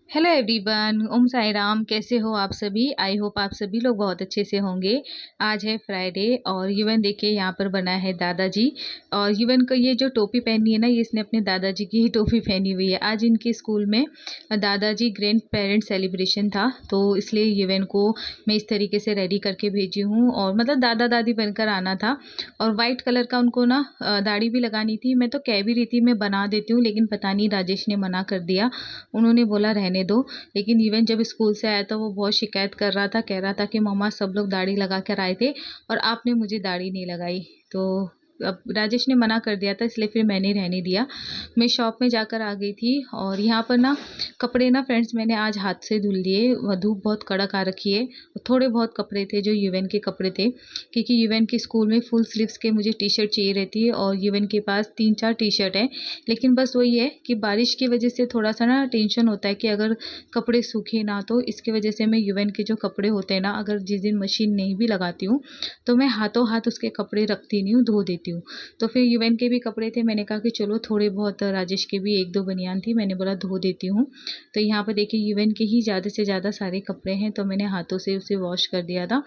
Hello everyone, ओम साई राम। कैसे हो आप सभी? आई होप आप सभी लोग बहुत अच्छे से होंगे। आज है फ्राइडे और युवन देखिए यहाँ पर बना है दादाजी। और युवन को ये जो टोपी पहनी है ना, ये इसने अपने दादाजी की ही टोपी पहनी हुई है। आज इनके स्कूल में दादाजी ग्रैंड पेरेंट सेलिब्रेशन था, तो इसलिए युवन को मैं इस तरीके से रेडी करके भेजी हूँ। और मतलब दादा दादी बनकर आना था। और वाइट कलर का उनको ना दाढ़ी भी लगानी थी। मैं तो कह भी रही थी मैं बना देती हूँ, लेकिन पता नहीं राजेश ने मना कर दिया। उन्होंने बोला रहने दो। लेकिन इवन जब स्कूल से आया तो वो बहुत शिकायत कर रहा था, कह रहा था कि मम्मा सब लोग दाढ़ी लगा कर आए थे और आपने मुझे दाढ़ी नहीं लगाई। तो अब राजेश ने मना कर दिया था, इसलिए फिर मैंने रहने दिया। मैं शॉप में जाकर आ गई थी और यहाँ पर ना कपड़े ना फ्रेंड्स मैंने आज हाथ से धुल लिए। धूप बहुत कड़क आ रखी है। थोड़े बहुत कपड़े थे जो यूएन के कपड़े थे, क्योंकि यूएन के स्कूल में फुल स्लीव्स के मुझे टी शर्ट चाहिए रहती है और यूएन के पास 3-4 टी शर्ट है। लेकिन बस वही है कि बारिश की वजह से थोड़ा सा ना टेंशन होता है कि अगर कपड़े सूखे ना, तो इसकी वजह से मैं यूएन के जो कपड़े होते हैं ना, अगर जिस दिन मशीन नहीं भी लगाती हूँ तो मैं हाथों हाथ उसके कपड़े रखती नहीं हूँ, धो देती हूँ। तो फिर यूएन के भी कपड़े थे, मैंने कहा कि चलो थोड़े बहुत, राजेश के भी 1-2 बनियान थी, मैंने बोला धो देती हूँ। तो यहाँ पर देखिए यूएन के ही ज़्यादा से ज़्यादा सारे कपड़े हैं, तो मैंने हाथों से उसे वॉश कर दिया था।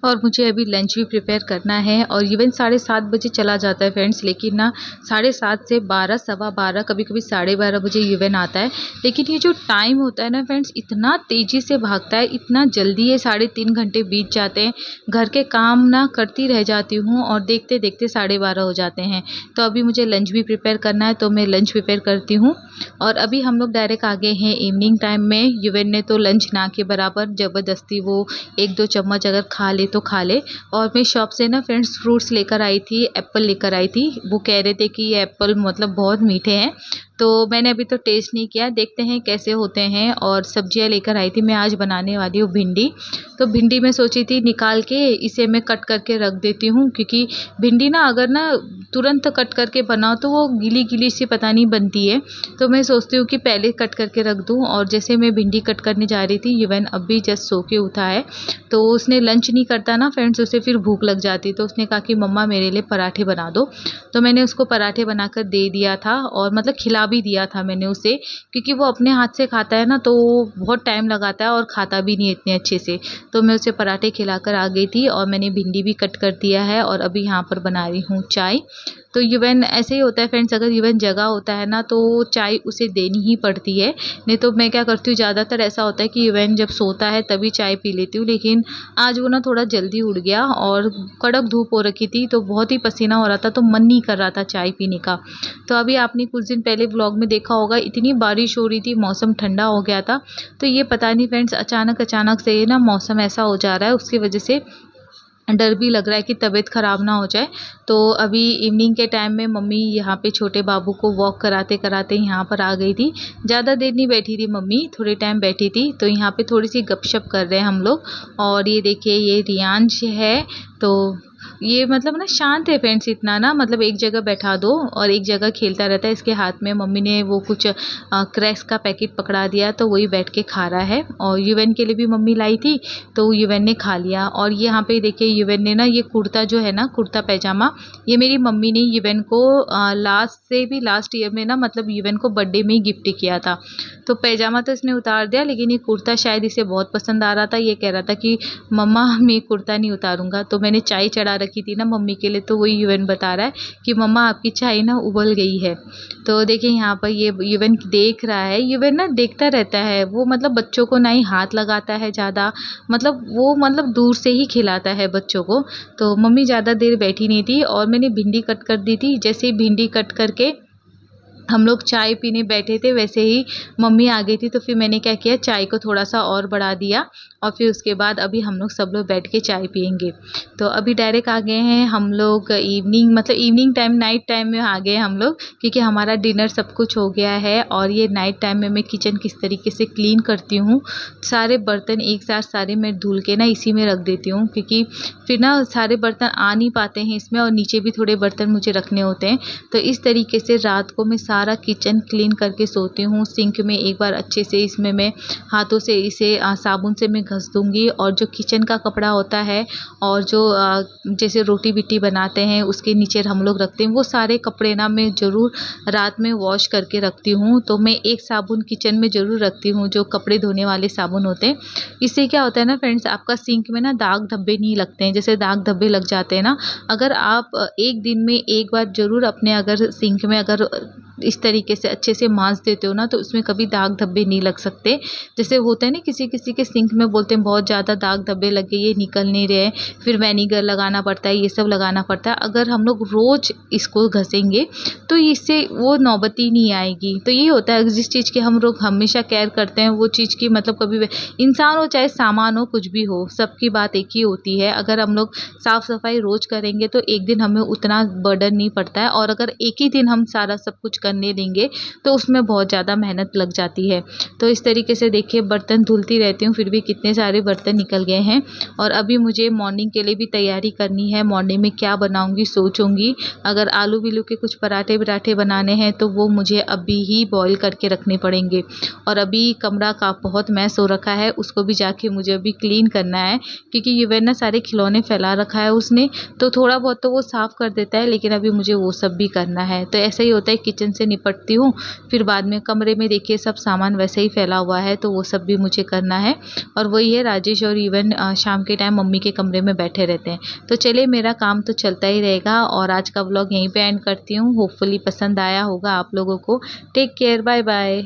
और मुझे अभी लंच भी प्रिपेयर करना है। और इवन 7:30 बजे चला जाता है फ्रेंड्स, लेकिन ना 7:30 से 12, सवा 12, कभी कभी 12:30 बजे इवन आता है। लेकिन ये जो टाइम होता है ना फ्रेंड्स, इतना तेज़ी से भागता है, इतना जल्दी है, 3.5 घंटे बीत जाते हैं। घर के काम ना करती रह जाती हूँ और देखते देखते 12:30 हो जाते हैं। तो अभी मुझे लंच भी प्रिपेयर करना है, तो मैं लंच प्रिपेयर करती हूँ। और अभी हम लोग डायरेक्ट आ गए हैं इवनिंग टाइम में। यूएन ने तो लंच ना के बराबर ज़बरदस्ती वो 1-2 चम्मच अगर खा ले तो खा ले। और मैं शॉप से ना फ्रेंड्स फ्रूट्स लेकर आई थी, एप्पल लेकर आई थी। वो कह रहे थे कि ये एप्पल मतलब बहुत मीठे हैं, तो मैंने अभी तो टेस्ट नहीं किया, देखते हैं कैसे होते हैं। और सब्जियां लेकर आई थी, मैं आज बनाने वाली हूँ भिंडी। तो भिंडी मैं सोची थी निकाल के इसे मैं कट करके रख देती हूँ, क्योंकि भिंडी ना अगर ना तुरंत कट करके बनाओ तो वो गीली गीली सी पता नहीं बनती है। तो मैं सोचती हूँ कि पहले कट करके रख दूँ। और जैसे मैं भिंडी कट करने जा रही थी, इवन अभी जस्ट सो के उठा है, तो उसने लंच नहीं करता ना फ्रेंड्स, उसे फिर भूख लग जाती। तो उसने कहा कि मम्मा मेरे लिए पराठे बना दो। तो मैंने उसको पराठे बनाकर दे दिया था, और मतलब खिला भी दिया था मैंने उसे, क्योंकि वो अपने हाथ से खाता है ना, तो बहुत टाइम लगाता है और खाता भी नहीं इतने अच्छे से। तो मैं उसे पराठे खिलाकर आ गई थी और मैंने भिंडी भी कट कर दिया है। और अभी यहाँ पर बना रही हूँ चाय। तो यूवन ऐसे ही होता है फ्रेंड्स, अगर यूवन जगह होता है ना तो चाय उसे देनी ही पड़ती है। नहीं तो मैं क्या करती हूँ, ज़्यादातर ऐसा होता है कि यूवन जब सोता है तभी चाय पी लेती हूँ। लेकिन आज वो ना थोड़ा जल्दी उठ गया और कड़क धूप हो रखी थी, तो बहुत ही पसीना हो रहा था, तो मन नहीं कर रहा था चाय पीने का। तो अभी आपने कुछ दिन पहले व्लॉग में देखा होगा, इतनी बारिश हो रही थी, मौसम ठंडा हो गया था। तो ये पता नहीं फ्रेंड्स, अचानक अचानक से ना मौसम ऐसा हो जा रहा है, उसकी वजह से डर भी लग रहा है कि तबीयत ख़राब ना हो जाए। तो अभी इवनिंग के टाइम में मम्मी यहाँ पे छोटे बाबू को वॉक कराते कराते यहाँ पर आ गई थी। ज़्यादा देर नहीं बैठी थी मम्मी, थोड़े टाइम बैठी थी। तो यहाँ पे थोड़ी सी गपशप कर रहे हैं हम लोग। और ये देखिए ये रियांश है, तो ये मतलब ना शांत है फ्रेंड्स, इतना ना मतलब एक जगह बैठा दो और एक जगह खेलता रहता है। इसके हाथ में मम्मी ने वो कुछ क्रैक्स का पैकेट पकड़ा दिया, तो वही बैठ के खा रहा है। और यूवन के लिए भी मम्मी लाई थी, तो यूवन ने खा लिया। और यहाँ पे देखिए यूवन ने ना ये कुर्ता जो है ना, कुर्ता पैजामा, ये मेरी मम्मी ने यूवन को लास्ट ईयर में ना, मतलब यूवन को बर्थडे में ही गिफ्ट किया था। तो पैजामा तो इसने उतार दिया, लेकिन ये कुर्ता शायद इसे बहुत पसंद आ रहा था। ये कह रहा था कि मम्मा मैं कुर्ता नहीं उतारूंगा। तो मैंने चाय चढ़ा रखी थी ना मम्मी के लिए, तो वही यूवन बता रहा है कि मम्मा आपकी चाय ना उबल गई है। तो देखिए यहाँ पर ये यूवन देख रहा है, यूवन ना देखता रहता है। वो मतलब बच्चों को ना ही हाथ लगाता है ज़्यादा, मतलब वो मतलब दूर से ही खिलाता है बच्चों को। तो मम्मी ज़्यादा देर बैठी नहीं थी और मैंने भिंडी कट कर दी थी। जैसे ही भिंडी कट करके हम लोग चाय पीने बैठे थे, वैसे ही मम्मी आ गई थी। तो फिर मैंने क्या किया, चाय को थोड़ा सा और बढ़ा दिया और फिर उसके बाद अभी हम लोग सब लोग बैठ के चाय पियेंगे। तो अभी डायरेक्ट आ गए हैं हम लोग इवनिंग, मतलब इवनिंग टाइम, नाइट टाइम में आ गए हम लोग, क्योंकि हमारा डिनर सब कुछ हो गया है। और ये नाइट टाइम में मैं किचन किस तरीके से क्लीन करती हूँ, सारे बर्तन एक साथ सारे मैं धुल के ना इसी में रख देती हूँ, क्योंकि फिर ना सारे बर्तन आ नहीं पाते हैं इसमें, और नीचे भी थोड़े बर्तन मुझे रखने होते हैं। तो इस तरीके से रात को मैं सारा किचन क्लीन करके सोती हूँ। सिंक में एक बार अच्छे से इसमें मैं हाथों से इसे साबुन से मैं घस दूँगी, और जो किचन का कपड़ा होता है और जो जैसे रोटी-बिट्टी बनाते हैं उसके नीचे हम लोग रखते हैं, वो सारे कपड़े ना मैं ज़रूर रात में वॉश करके रखती हूँ। तो मैं एक साबुन किचन में ज़रूर रखती हूँ, जो कपड़े धोने वाले साबुन होते हैं। इससे क्या होता है ना फ्रेंड्स, आपका सिंक में ना दाग धब्बे नहीं लगते हैं। जैसे दाग धब्बे लग जाते हैं ना, अगर आप एक दिन में एक बार ज़रूर अपने अगर सिंक में अगर इस तरीके से अच्छे से मांज देते हो ना, तो उसमें कभी दाग धब्बे नहीं लग सकते। जैसे होता है ना किसी-किसी के सिंक में बोलते हैं बहुत ज़्यादा दाग धब्बे लगे, ये निकल नहीं रहे हैं, फिर विनेगर लगाना पड़ता है, ये सब लगाना पड़ता है। अगर हम लोग रोज़ इसको घसेंगे तो इससे वो नौबत ही नहीं आएगी। तो ये होता है जिस चीज़ की हम लोग हमेशा केयर करते हैं, वो चीज़ की मतलब कभी भी इंसान हो चाहे सामान हो कुछ भी हो, सबकी बात एक ही होती है। अगर हम लोग साफ-सफाई रोज़ करेंगे तो एक दिन हमें उतना बर्डन नहीं पड़ता है, और अगर एक ही दिन हम सारा सब कुछ करने देंगे तो उसमें बहुत ज़्यादा मेहनत लग जाती है। तो इस तरीके से देखिए बर्तन धुलती रहती हूँ, फिर भी कितने सारे बर्तन निकल गए हैं। और अभी मुझे मॉर्निंग के लिए भी तैयारी करनी है। मॉर्निंग में क्या बनाऊँगी सोचूँगी। अगर आलू-बिलू के कुछ पराठे-वराठे बनाने हैं तो वो मुझे अभी ही बॉयल करके रखने पड़ेंगे। और अभी कमरा का बहुत मैस हो रखा है, उसको भी जाके मुझे अभी क्लीन करना है, क्योंकि युवन ना सारे खिलौने फैला रखा है उसने, तो थोड़ा बहुत तो वो साफ़ कर देता है, लेकिन अभी मुझे वो सब भी करना है। तो ऐसा ही होता है, किचन से निपटती हूँ, फिर बाद में कमरे में देखिए सब सामान वैसे ही फैला हुआ है, तो वो सब भी मुझे करना है। और वही है, राजेश और युवन शाम के टाइम मम्मी के कमरे में बैठे रहते हैं। तो चलिए मेरा काम तो चलता ही रहेगा, और आज का व्लॉग यहीं पे एंड करती हूँ। होपफुली पसंद आया होगा आप लोगों को। Take care, bye bye.